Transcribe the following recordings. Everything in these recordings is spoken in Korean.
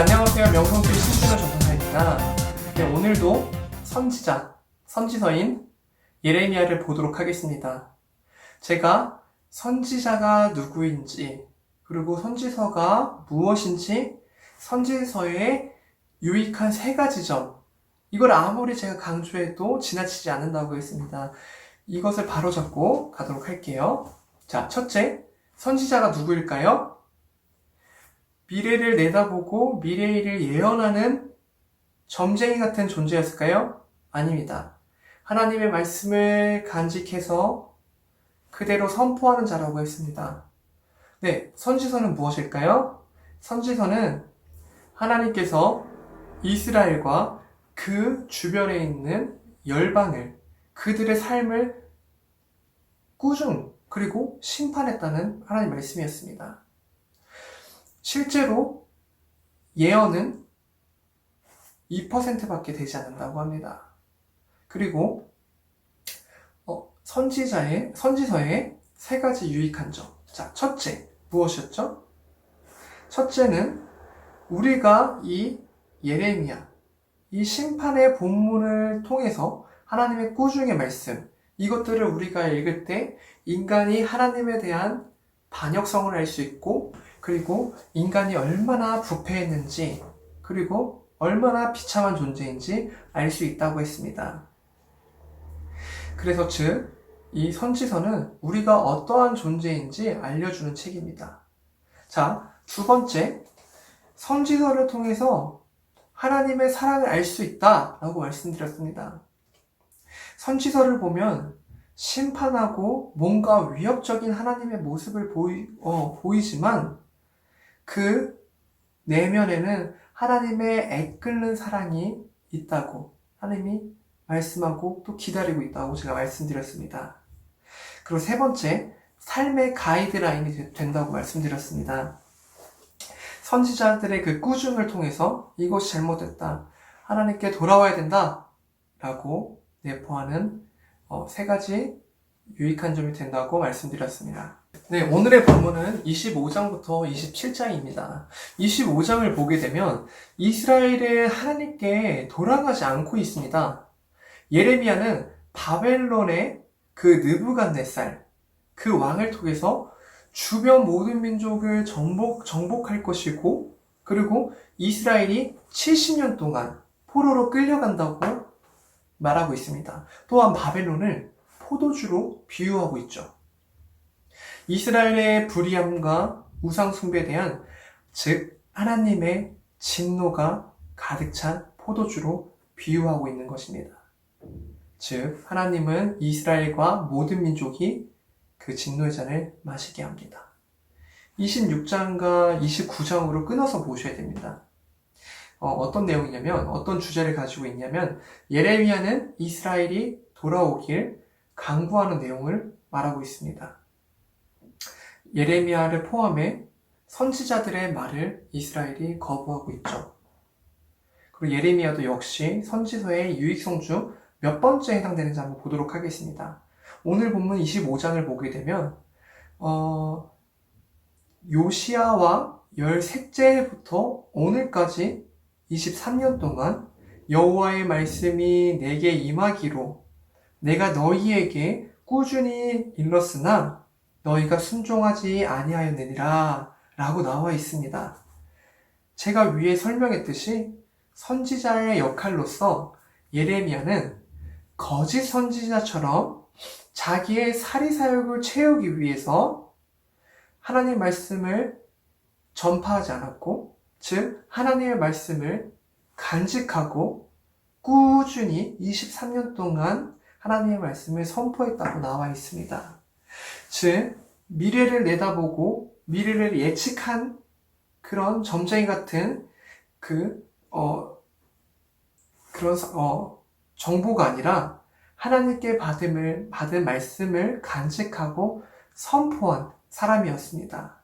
안녕하세요. 명성교회 신준호 전도사입니다. 오늘도 선지서인 예레미야를 보도록 하겠습니다. 제가 선지자가 누구인지, 그리고 선지서가 무엇인지, 선지서의 유익한 3가지 점, 이걸 아무리 제가 강조해도 지나치지 않는다고 했습니다. 이것을 바로잡고 가도록 할게요. 자, 첫째, 선지자가 누구일까요? 미래를 내다보고 미래를 예언하는 점쟁이 같은 존재였을까요? 아닙니다. 하나님의 말씀을 간직해서 그대로 선포하는 자라고 했습니다. 네, 선지서는 무엇일까요? 선지서는 하나님께서 이스라엘과 그 주변에 있는 열방을, 그들의 삶을 그리고 심판했다는 하나님 말씀이었습니다. 실제로 예언은 2%밖에 되지 않는다고 합니다. 그리고 선지서의 3가지 유익한 점. 자, 첫째, 무엇이었죠? 첫째는 우리가 이 예레미야, 이 심판의 본문을 통해서 하나님의 꾸중의 말씀, 이것들을 우리가 읽을 때 인간이 하나님에 대한 반역성을 알 수 있고, 그리고 인간이 얼마나 부패했는지, 그리고 얼마나 비참한 존재인지 알 수 있다고 했습니다. 그래서 이 선지서는 우리가 어떠한 존재인지 알려주는 책입니다. 자, 두 번째, 선지서를 통해서 하나님의 사랑을 알 수 있다라고 말씀드렸습니다. 선지서를 보면 심판하고 뭔가 위협적인 하나님의 모습을 보이지만 그 내면에는 하나님의 애끓는 사랑이 있다고 하나님이 말씀하고 또 기다리고 있다고 제가 말씀드렸습니다. 그리고 세 번째, 삶의 가이드라인이 된다고 말씀드렸습니다. 선지자들의 그 꾸중을 통해서 이것이 잘못됐다, 하나님께 돌아와야 된다 라고 내포하는 3가지 유익한 점이 된다고 말씀드렸습니다. 네, 오늘의 본문은 25장부터 27장입니다. 25장을 보게 되면 이스라엘은 하나님께 돌아가지 않고 있습니다. 예레미야는 바벨론의 그 느부갓네살, 그 왕을 통해서 주변 모든 민족을 정복할 것이고, 그리고 이스라엘이 70년 동안 포로로 끌려간다고 말하고 있습니다. 또한 바벨론을 포도주로 비유하고 있죠. 이스라엘의 불의함과 우상숭배에 대한, 즉 하나님의 진노가 가득 찬 포도주로 비유하고 있는 것입니다. 즉 하나님은 이스라엘과 모든 민족이 그 진노의 잔을 마시게 합니다. 26장과 29장으로 끊어서 보셔야 됩니다. 어떤 내용이냐면, 어떤 주제를 가지고 있냐면, 예레미야는 이스라엘이 돌아오길 강구하는 내용을 말하고 있습니다. 예레미야를 포함해 선지자들의 말을 이스라엘이 거부하고 있죠. 그리고 예레미야도 역시 선지서의 유익성 중 몇 번째에 해당되는지 한번 보도록 하겠습니다. 오늘 본문 25장을 보게 되면 요시야와 13째 해부터 오늘까지 23년 동안 여호와의 말씀이 내게 임하기로 내가 너희에게 꾸준히 일렀으나 너희가 순종하지 아니하였느니라 라고 나와 있습니다. 제가 위에 설명했듯이 선지자의 역할로서 예레미야는 거짓 선지자처럼 자기의 사리사욕을 채우기 위해서 하나님의 말씀을 전파하지 않았고, 즉 하나님의 말씀을 간직하고 꾸준히 23년 동안 하나님의 말씀을 선포했다고 나와 있습니다. 즉 미래를 내다보고 미래를 예측한 그런 점쟁이 같은 그런 정보가 아니라 하나님께 받은 말씀을 간직하고 선포한 사람이었습니다.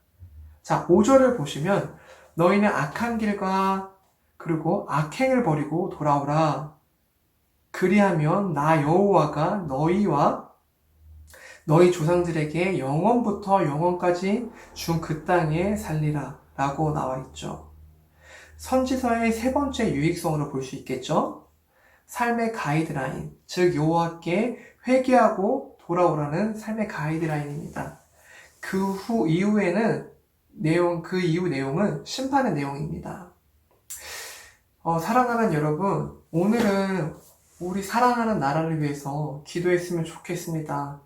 자, 5절을 보시면 너희는 악한 길과 그리고 악행을 버리고 돌아오라. 그리하면 나 여호와가 너희와 너희 조상들에게 영원부터 영원까지 준 그 땅에 살리라 라고 나와 있죠. 선지서의 세 번째 유익성으로 볼 수 있겠죠? 삶의 가이드라인, 즉 여호와께 회개하고 돌아오라는 삶의 가이드라인입니다. 그 이후에는 그 이후 내용은 심판의 내용입니다. 사랑하는 여러분, 오늘은 우리 사랑하는 나라를 위해서 기도했으면 좋겠습니다.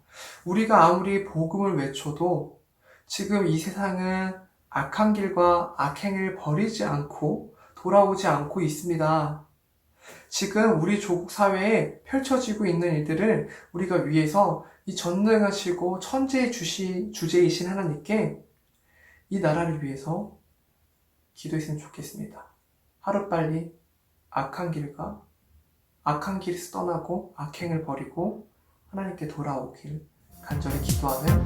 우리가 아무리 복음을 외쳐도 지금 이 세상은 악한 길과 악행을 버리지 않고 돌아오지 않고 있습니다. 지금 우리 조국 사회에 펼쳐지고 있는 일들을 우리가 위해서 이 전능하시고 천지의 주제이신 하나님께 이 나라를 위해서 기도했으면 좋겠습니다. 하루빨리 악한 길에서 떠나고 악행을 버리고 하나님께 돌아오길 간절히 기도하며